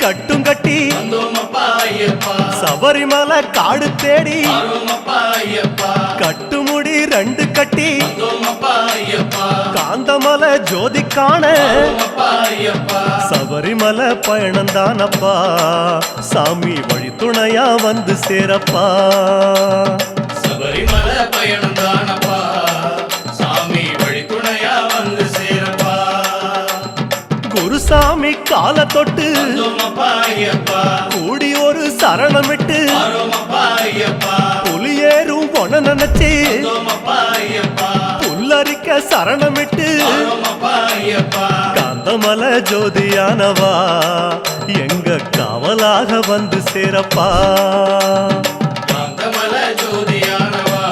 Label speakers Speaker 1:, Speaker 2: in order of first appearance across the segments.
Speaker 1: கட்டும் கட்டி சபரிமலை காடு தேடி கட்டுமுடி 2 கட்டி காந்தமலை ஜோதி காண சபரிமலை பயணந்தானப்பா சாமி வழி துணையா வந்து சேரப்பா
Speaker 2: சபரிமலை பயணந்தானப்பா சாமி வழி துணையா வந்து சேரப்பா
Speaker 1: குருசாமி கால தொட்டு கூடி ஒரு சரணமிட்டு புலியேறும் பொன நினைச்சு புல்லரிக்க சரணமிட்டு காந்தமலை ஜோதியானவா எங்க காவலாக வந்து சேரப்பா
Speaker 2: காந்தமலை ஜோதியானவா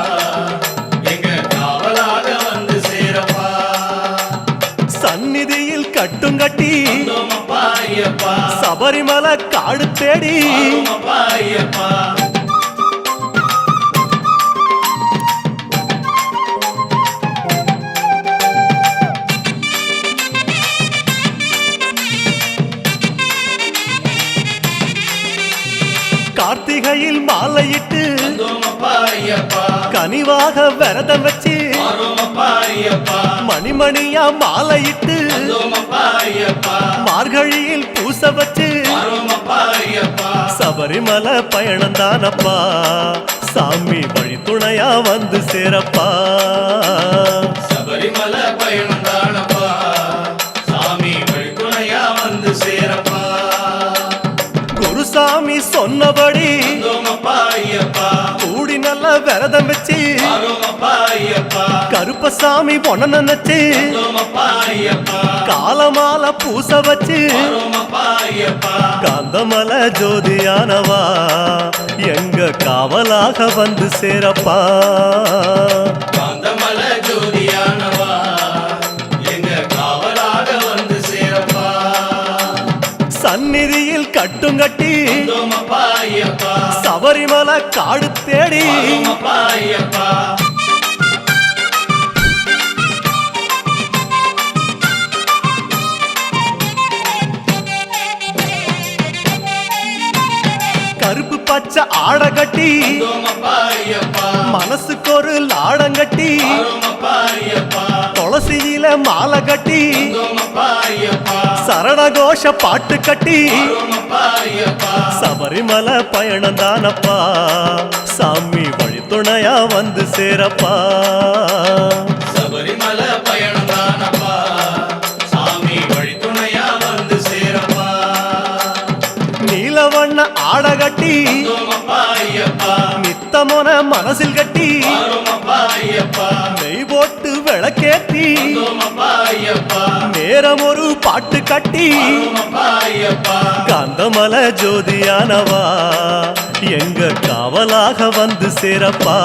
Speaker 2: எங்க காவலாக வந்து சேரப்பா
Speaker 1: சந்நிதியில் கட்டும் கட்டி சபரிமலை காடு தேடி கார்த்திகையில் மாலையிட்டு கனிவாக விரதம் வச்சு மணிமணியா மாலையிட்டு மார்கழியில் பூச வச்சு சபரிமலை பயணந்தானப்பா சாமி வழி துணையா வந்து சேரப்பா
Speaker 2: சபரிமலை பயணந்தானப்பா சாமி வழி துணையா வந்து சேரப்பா
Speaker 1: குருசாமி சொன்னபடி கூடி நல்ல விரதம் வச்சு கருப்பசாமி பொண்ண நினைச்சு காலமால பூச வச்சு காந்தமலை ஜோதியானவா எங்க காவலாக வந்து சேரப்பா
Speaker 2: காந்தமலை ஜோதியானவா எங்க காவலாக வந்து சேரப்பா
Speaker 1: சந்நிதியில் கட்டும் கட்டி சபரிமலை காடு தேடி கருப்பு பச்சை ஆட கட்டி மனசுக்கு ஒரு லாடங்கட்டி துளசியில மாலை கட்டி சரணகோஷ பாட்டு கட்டி சபரிமலை பயணந்தானப்பா சாமி வழி துணையா வந்து சேரப்பா
Speaker 2: சபரிமலை பயணந்தானப்பா சாமி வழி துணையா வந்து சேரப்பா
Speaker 1: நீலவண்ண ஆட கட்டி நித்தமோன மனசில் கட்டி நெய் போட்டு விளக்கேத்தி நேரம் ஒரு பாட்டு கட்டி காந்தமலை ஜோதியானவா எங்க காவலாக வந்து சேரப்பா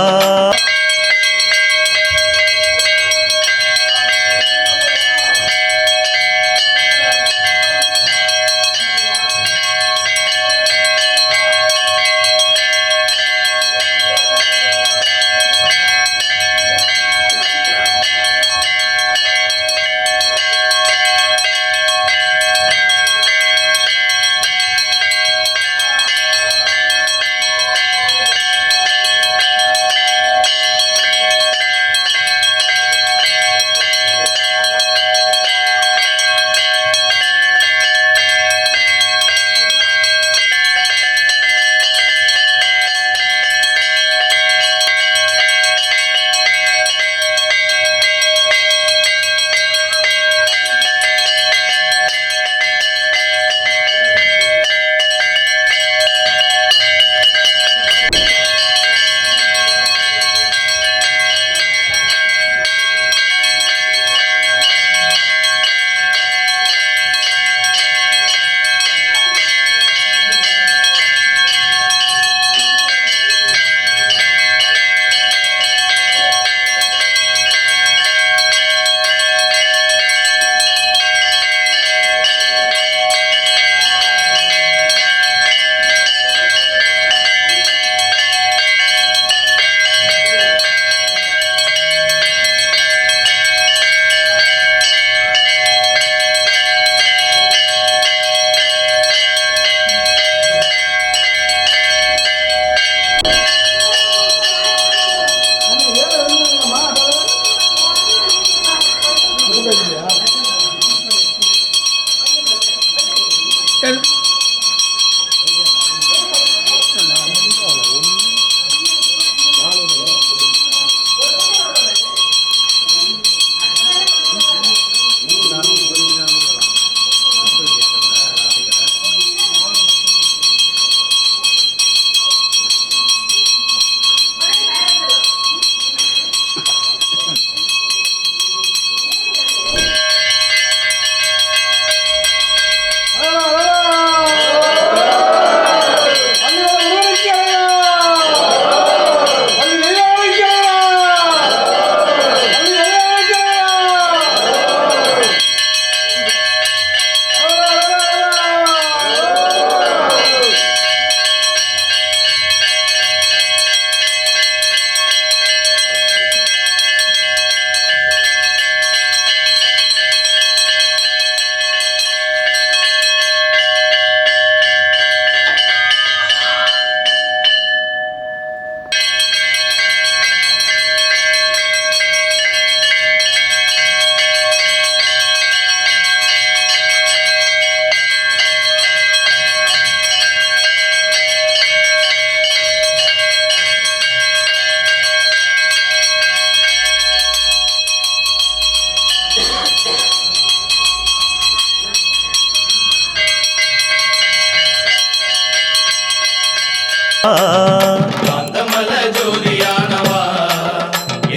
Speaker 2: காந்தமல ஜோதியானவா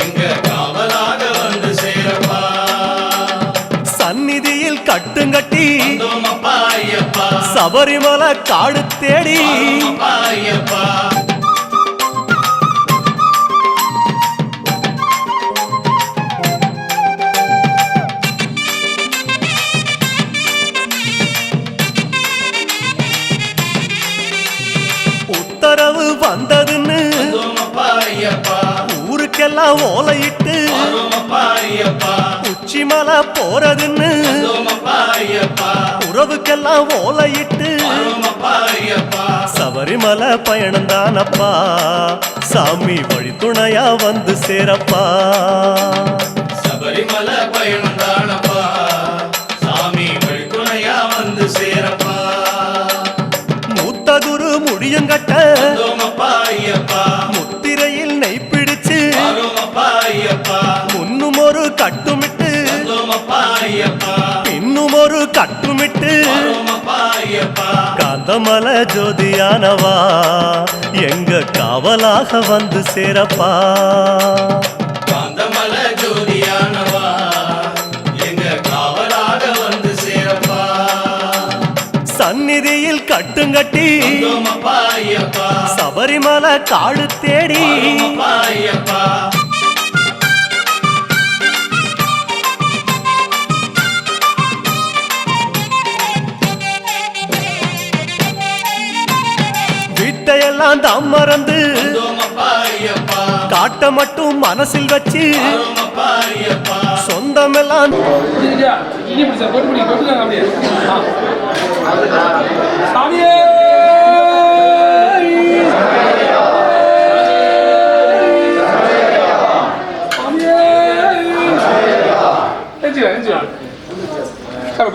Speaker 2: எங்க காவலாக வந்து சேரப்பா
Speaker 1: சந்நிதியில் கட்டுங்கட்டி
Speaker 2: வந்தோமப்பா ஐயப்பா
Speaker 1: சபரிமலை காடு தேடி
Speaker 2: வந்தோமப்பா ஐயப்பா
Speaker 1: உத்தரவு வந்ததுன்னு
Speaker 2: வந்தோமப்பா ஐயப்பா
Speaker 1: ஊருக்கெல்லாம் ஓலையிட்டு
Speaker 2: வந்தோமப்பா ஐயப்பா
Speaker 1: உச்சிமலை போறதுன்னு
Speaker 2: வந்தோமப்பா ஐயப்பா
Speaker 1: உறவுக்கெல்லாம் ஓலையிட்டு
Speaker 2: வந்தோமப்பா ஐயப்பா
Speaker 1: சபரிமலை பயணம் தானப்பா சாமி வழித்துணையா வந்து சேரப்பா
Speaker 2: சபரிமலை பயணம் தானப்பா சாமி வழித்துணையா வந்து சேரப்பா
Speaker 1: மூத்த குரு முடியங்கட்ட
Speaker 2: வந்தோமப்பா ஐயப்பா
Speaker 1: முத்திரையில் நெய் பிடிச்சு
Speaker 2: வந்தோமப்பா ஐயப்பா
Speaker 1: முன்னும் ஒரு கட்டுமிட்டு
Speaker 2: வந்தோமப்பா ஐயப்பா
Speaker 1: பின்னும் ஒரு கட்டுமிட்டு
Speaker 2: வந்தோமப்பா ஐயப்பா
Speaker 1: காந்தமலை ஜோதியானவா எங்க காவலாக வந்து சேரப்பா
Speaker 2: காந்தமல ஜோதியானவா எங்க காவலாக வந்து சேரப்பா
Speaker 1: சந்நிதியில் கட்டுங்கட்டி
Speaker 2: வந்தோமப்பா ஐயப்பா
Speaker 1: சபரிமலை காடு தேடி
Speaker 2: வந்தோமப்பா ஐயப்பா
Speaker 1: வீட்டையெல்லாம் தாம் மறந்து
Speaker 2: வந்தோமப்பா ஐயப்பா
Speaker 1: காட்ட மட்டும் மனசில் வச்சு
Speaker 2: வந்தோமப்பா ஐயப்பா
Speaker 1: சொந்தமெல்லாம்
Speaker 3: புரியுதா? இனி இப்படி சார், போட்டு போட்டுருக்காங்க அப்படியே. சாமியே! சாமியே! எந்திரிடா. சார்,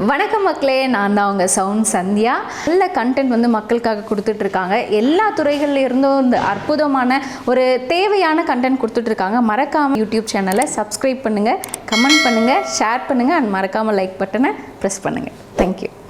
Speaker 4: வணக்கம் மக்களே, நான் தான் உங்கள் சவுண்ட் சந்தியா. நல்ல கண்டென்ட் வந்து மக்களுக்காக கொடுத்துட்ருக்காங்க. எல்லா துறைகள்ல இருந்தும் இந்த அற்புதமான ஒரு தேவையான கண்டென்ட் கொடுத்துட்ருக்காங்க. மறக்காமல் யூடியூப் சேனலை சப்ஸ்கிரைப் பண்ணுங்கள், கமெண்ட் பண்ணுங்கள், ஷேர் பண்ணுங்கள் அண்ட் மறக்காமல் லைக் பட்டனை ப்ரெஸ் பண்ணுங்கள். தேங்க்யூ.